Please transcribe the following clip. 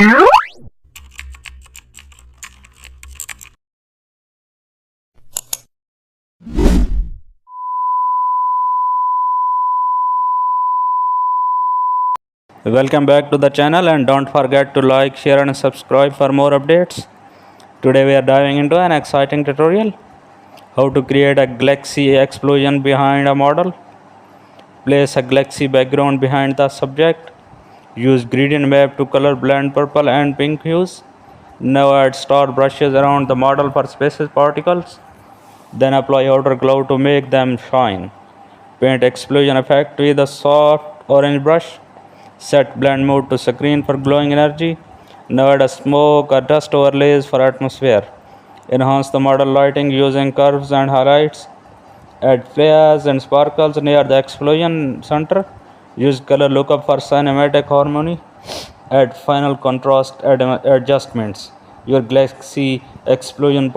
Welcome back to the channel, and don't forget to like, share and subscribe for more updates. Today we are diving into an exciting tutorial: how to create a galaxy explosion behind a model. Place a galaxy background behind the subject. Use gradient map to color blend purple and pink hues. Now add star brushes around the model for spaces particles. Then apply outer glow to make them shine. Paint explosion effect with a soft orange brush. Set blend mode to screen for glowing energy. Now add a smoke or dust overlays for atmosphere. Enhance the model lighting using curves and highlights. Add flares and sparkles near the explosion center. Use color lookup for cinematic harmony. Add final contrast adjustments. Your galaxy explosion